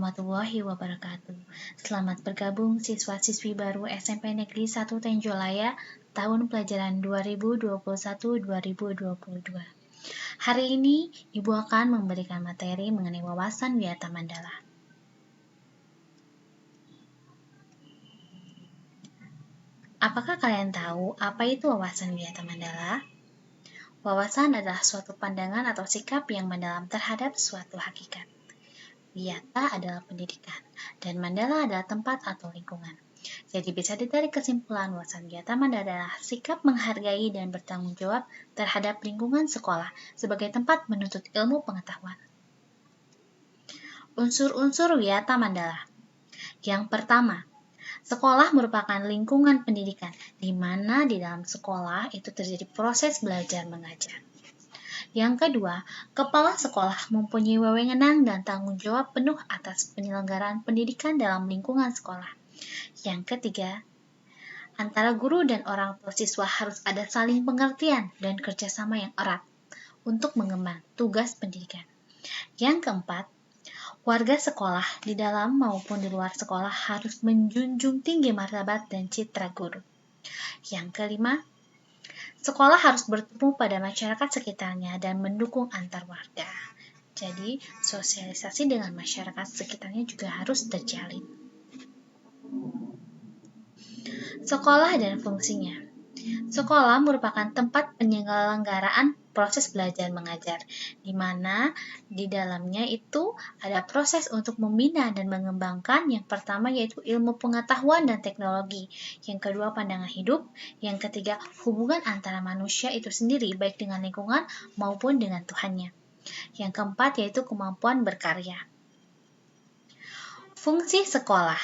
Warahmatullahi wabarakatuh. Selamat bergabung siswa-siswi baru SMP Negeri 1 Tenjolaya tahun pelajaran 2021-2022. Hari ini Ibu akan memberikan materi mengenai wawasan Wiyata Mandala. Apakah kalian tahu apa itu wawasan Wiyata Mandala? Wawasan adalah suatu pandangan atau sikap yang mendalam terhadap suatu hakikat. Wiyata adalah pendidikan, dan Mandala adalah tempat atau lingkungan. Jadi bisa ditarik kesimpulan wawasan Wiyata Mandala adalah sikap menghargai dan bertanggung jawab terhadap lingkungan sekolah sebagai tempat menuntut ilmu pengetahuan. Unsur-unsur Wiyata Mandala. Yang pertama, sekolah merupakan lingkungan pendidikan, di mana di dalam sekolah itu terjadi proses belajar mengajar. Yang kedua, kepala sekolah mempunyai wewenang dan tanggung jawab penuh atas penyelenggaraan pendidikan dalam lingkungan sekolah. Yang ketiga, antara guru dan orang tua siswa harus ada saling pengertian dan kerjasama yang erat untuk mengemban tugas pendidikan. Yang keempat, warga sekolah di dalam maupun di luar sekolah harus menjunjung tinggi martabat dan citra guru. Yang kelima, sekolah harus bertemu pada masyarakat sekitarnya dan mendukung antar warga. Jadi, sosialisasi dengan masyarakat sekitarnya juga harus terjalin. Sekolah dan fungsinya. Sekolah merupakan tempat penyelenggaraan proses belajar mengajar, di mana di dalamnya itu ada proses untuk membina dan mengembangkan. Yang pertama yaitu ilmu pengetahuan dan teknologi, yang kedua pandangan hidup, yang ketiga hubungan antara manusia itu sendiri baik dengan lingkungan maupun dengan Tuhannya, yang keempat yaitu kemampuan berkarya. Fungsi sekolah.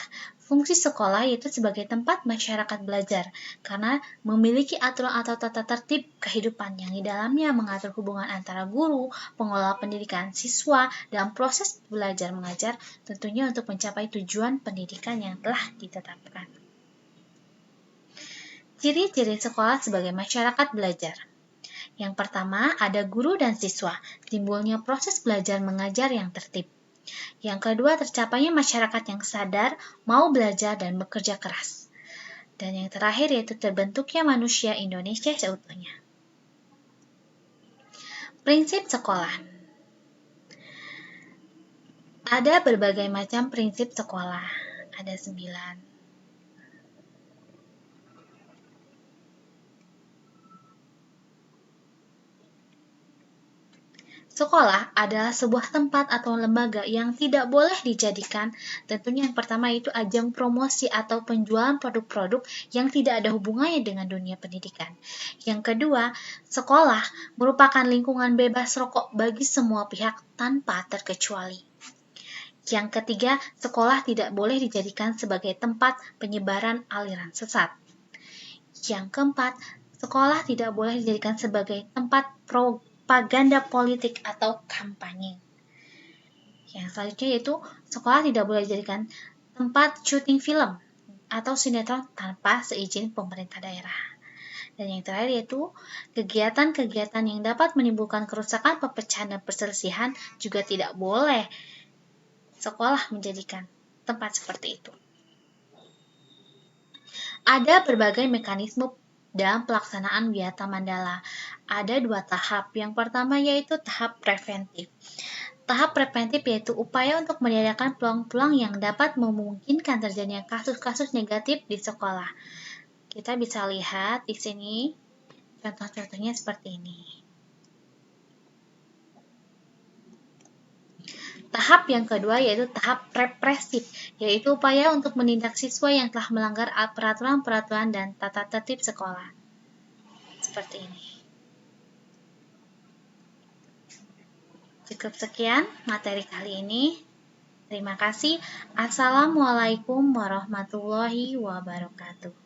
Fungsi sekolah yaitu sebagai tempat masyarakat belajar, karena memiliki aturan atau tata tertib kehidupan yang di dalamnya mengatur hubungan antara guru, pengelola pendidikan, siswa, dalam proses belajar mengajar, tentunya untuk mencapai tujuan pendidikan yang telah ditetapkan. Ciri-ciri sekolah sebagai masyarakat belajar. Yang pertama, ada guru dan siswa, timbulnya proses belajar mengajar yang tertib. Yang kedua, tercapainya masyarakat yang sadar, mau belajar dan bekerja keras. Dan yang terakhir yaitu terbentuknya manusia Indonesia seutuhnya. Prinsip sekolah. Ada berbagai macam prinsip sekolah. Ada 9. Sekolah adalah sebuah tempat atau lembaga yang tidak boleh dijadikan, tentunya yang pertama itu ajang promosi atau penjualan produk-produk yang tidak ada hubungannya dengan dunia pendidikan. Yang kedua, sekolah merupakan lingkungan bebas rokok bagi semua pihak tanpa terkecuali. Yang ketiga, sekolah tidak boleh dijadikan sebagai tempat penyebaran aliran sesat. Yang keempat, sekolah tidak boleh dijadikan sebagai tempat propaganda politik atau kampanye. Yang selanjutnya yaitu sekolah tidak boleh dijadikan tempat syuting film atau sinetron tanpa seizin pemerintah daerah. Dan yang terakhir yaitu kegiatan-kegiatan yang dapat menimbulkan kerusakan, perpecahan, dan perselisihan juga tidak boleh sekolah menjadikan tempat seperti itu. Ada berbagai mekanisme dalam pelaksanaan Wiyata Mandala. Ada 2 tahap. Yang pertama yaitu tahap preventif. Tahap preventif yaitu upaya untuk menyediakan peluang-peluang yang dapat memungkinkan terjadinya kasus-kasus negatif di sekolah. Kita bisa lihat di sini contoh-contohnya seperti ini. Tahap yang kedua yaitu tahap represif, yaitu upaya untuk menindak siswa yang telah melanggar peraturan-peraturan dan tata tertib sekolah. Seperti ini. Cukup sekian materi kali ini. Terima kasih. Assalamualaikum warahmatullahi wabarakatuh.